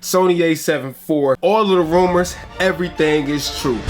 Sony A74. All of the rumors, everything is true.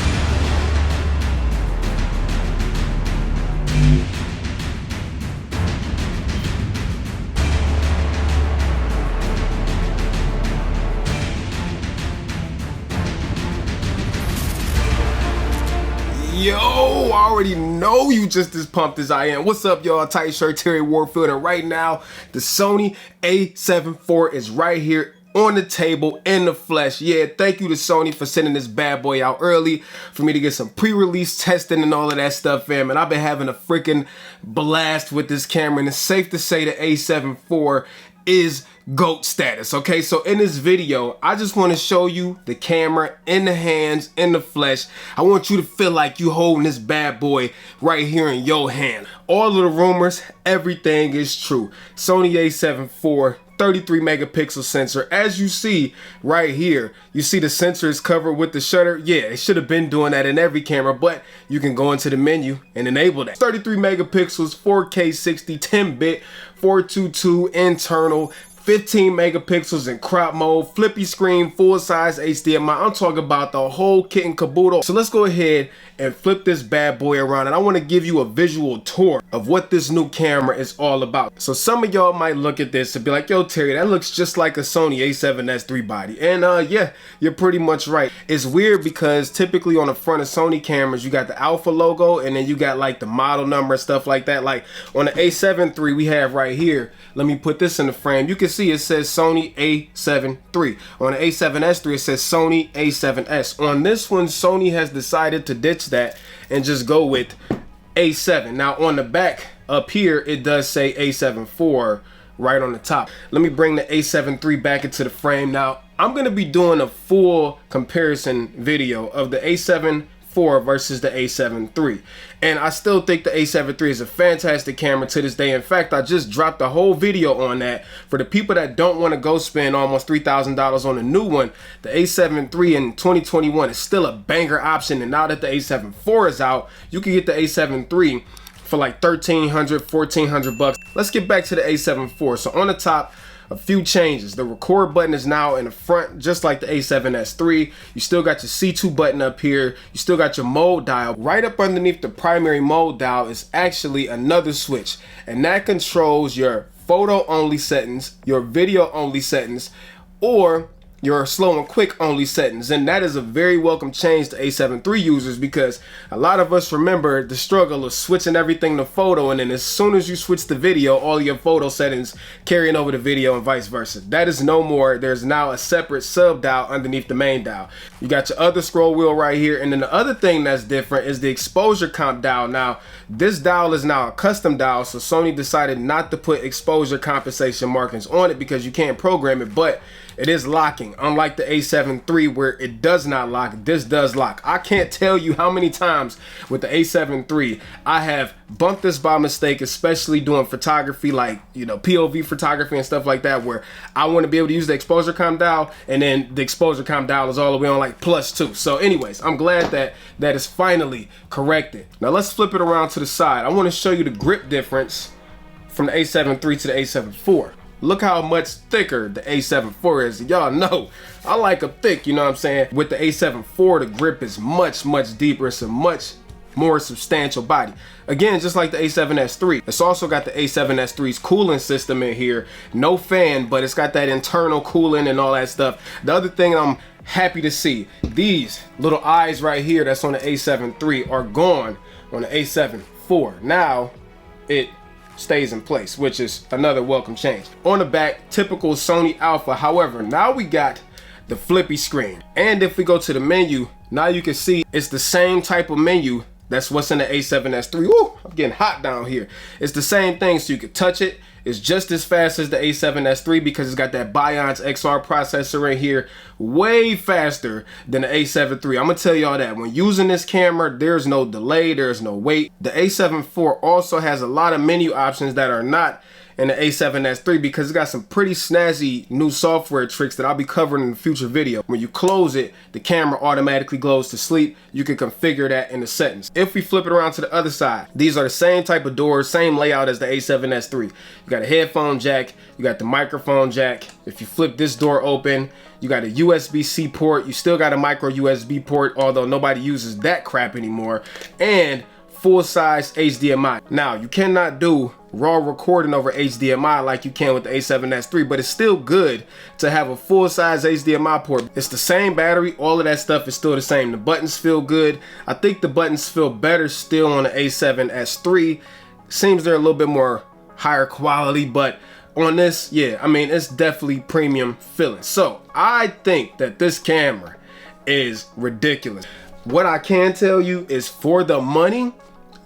Yo, I already know you just as pumped as I am. What's up, y'all? Tight shirt, Terry Warfield, and right now, the Sony A74 is right here on the table in the flesh. Yeah, thank you to Sony for sending this bad boy out early for me to get some pre-release testing and all of that stuff, fam. And I've been having a freaking blast with this camera, and it's safe to say the A74 is GOAT status. Okay, so in this video, I just want to show you the camera in the hands, in the flesh. I want you to feel like you holding this bad boy right here in your hand. All of the rumors, everything is true. Sony A74, 33 megapixel sensor. As you see right here, you see the sensor is covered with the shutter. Yeah, it should have been doing that in every camera, but you can go into the menu and enable that. 33 megapixels, 4K 60, 10-bit, 422 internal, 15 megapixels in crop mode, flippy screen, full size HDMI. I'm talking about the whole kit and caboodle. So let's go ahead and flip this bad boy around, and I want to give you a visual tour of what this new camera is all about. So some of y'all might look at this and be like, yo Terry, that looks just like a Sony A7S3 body. And yeah, you're pretty much right. It's weird because typically on the front of Sony cameras, you got the Alpha logo and then you got like the model number and stuff like that. Like on the A7 III we have right here, let me put this in the frame. You can see it says Sony A7 III. On the A7S III it says Sony A7S. On this one, Sony has decided to ditch that and just go with A7. Now on the back up here it does say A74 right on the top. Let me bring the A7 III back into the frame. Now I'm going to be doing a full comparison video of the A7 IV versus the A7 III, and I still think the A7 III is a fantastic camera to this day. In fact, I just dropped a whole video on that for the people that don't want to go spend almost $3,000 on a new one. The A7 III in 2021 is still a banger option, and now that the A7 IV is out, you can get the A7 III for like $1,300, $1,400 bucks. Let's get back to the A7 IV. So on the top, a few changes. The record button is now in the front, just like the A7S III. You still got your C2 button up here. You still got your mode dial. Right up underneath the primary mode dial is actually another switch, and that controls your photo only settings, your video only settings, or your slow and quick only settings. And that is a very welcome change to A7 III users, because a lot of us remember the struggle of switching everything to photo, and then as soon as you switch to video, all your photo settings carrying over to video and vice versa. That is no more. There's now a separate sub dial underneath the main dial. You got your other scroll wheel right here, and then the other thing that's different is the exposure comp dial. Now this dial is now a custom dial, so Sony decided not to put exposure compensation markings on it because you can't program it, but it is locking. Unlike the A7 III where it does not lock, this does lock. I can't tell you how many times with the A7 III I have bumped this by mistake, especially doing photography, like, you know, POV photography and stuff like that, where I want to be able to use the exposure comp dial, and then the exposure comp dial is all the way on like +2. So anyways, I'm glad that that is finally corrected. Now let's flip it around to the side. I want to show you the grip difference from the A7 III to the A7 IV. Look how much thicker the A7 IV is. Y'all know I like a thick, you know what I'm saying? With the A7 IV, the grip is much deeper. It's a much more substantial body. Again, just like the A7S III. It's also got the A7S III's cooling system in here. No fan, but it's got that internal cooling and all that stuff. The other thing I'm happy to see, these little eyes right here that's on the A7 III are gone on the A7 IV. Now it stays in place, which is another welcome change. On the back, typical Sony Alpha. However, now we got the flippy screen, and if we go to the menu, now you can see it's the same type of menu that's what's in the A7S III. Ooh, I'm getting hot down here. It's the same thing, so you can touch it. It's just as fast as the A7S III because it's got that Bion's XR processor in here, way faster than the A7 III. I'm gonna tell y'all that when using this camera, there's no delay, there's no wait. The A7 IV also has a lot of menu options that are not in the A7S III because it's got some pretty snazzy new software tricks that I'll be covering in a future video. When you close it, the camera automatically goes to sleep. You can configure that in the settings. If we flip it around to the other side, these are the same type of doors, same layout as the A7S III. You got a headphone jack, you got the microphone jack. If you flip this door open, You got a USB-C port. You still got a micro USB port, although nobody uses that crap anymore. And full-size HDMI. Now, you cannot do raw recording over HDMI like you can with the A7S III, but it's still good to have a full-size HDMI port. It's the same battery, all of that stuff is still the same. The buttons feel good. I think the buttons feel better still on the A7S III. Seems they're a little bit more higher quality, but on this, yeah, I mean, it's definitely premium feeling. So I think that this camera is ridiculous. What I can tell you is, for the money,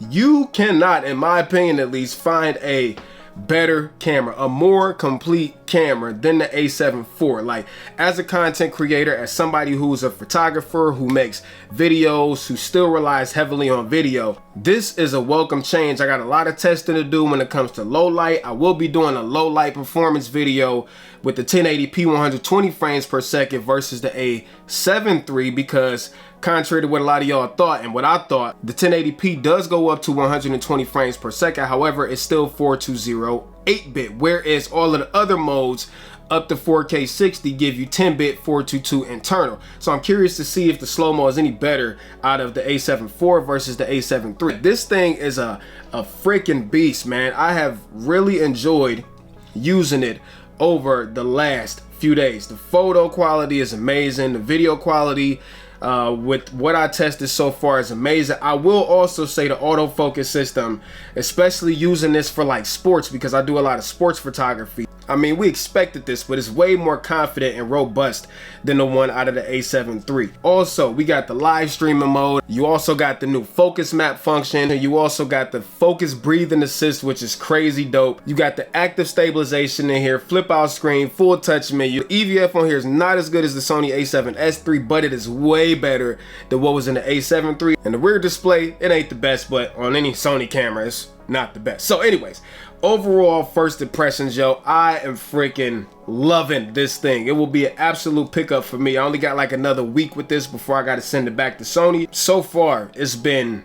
you cannot, in my opinion at least, find a better camera, a more complete camera than the A7 IV. Like, as a content creator, as somebody who's a photographer, who makes videos, who still relies heavily on video, this is a welcome change. I got a lot of testing to do when it comes to low light. I will be doing a low light performance video with the 1080p 120 frames per second versus the A7 III, because contrary to what a lot of y'all thought and what I thought, the 1080p does go up to 120 frames per second. However, it's still 420 8-bit, whereas all of the other modes up to 4K 60 give you 10-bit 422 internal. So I'm curious to see if the slow-mo is any better out of the A7 IV versus the A7 III. This thing is a freaking beast, man. I have really enjoyed using it over the last few days. The photo quality is amazing. The video quality with what I tested so far is amazing. I will also say the autofocus system, especially using this for like sports, because I do a lot of sports photography. I mean, we expected this, but it's way more confident and robust than the one out of the A7 III. Also, we got the live streaming mode. You also got the new focus map function, and you also got the focus breathing assist, which is crazy dope. You got the active stabilization in here, flip out screen, full touch menu. The EVF on here is not as good as the Sony A7S III, but it is way better than what was in the A7 III. And the rear display, it ain't the best, but on any Sony camera, it's not the best. So anyways, overall first impressions, yo, I am freaking loving this thing. It will be an absolute pickup for me. I only got like another week with this before I got to send it back to Sony. So far, it's been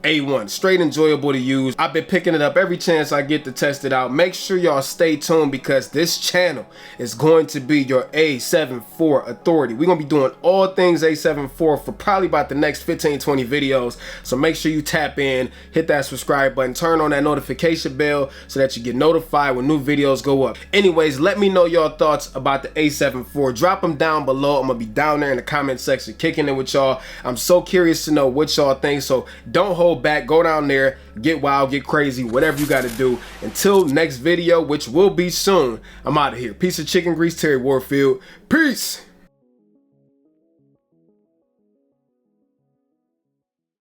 A1, straight enjoyable to use. I've been picking it up every chance I get to test it out. Make sure y'all stay tuned, because this channel is going to be your A7 IV authority. We're gonna be doing all things A7 IV for probably about the next 15-20 videos. So make sure you tap in, hit that subscribe button, turn on that notification bell so that you get notified when new videos go up. Anyways, let me know your thoughts about the A7 IV. Drop them down below. I'm gonna be down there in the comment section kicking it with y'all. I'm so curious to know what y'all think, so don't hold back. Go down there, get wild, get crazy, whatever you got to do. Until next video, which will be soon, I'm out of here. Piece of chicken grease, Terry Warfield. Peace.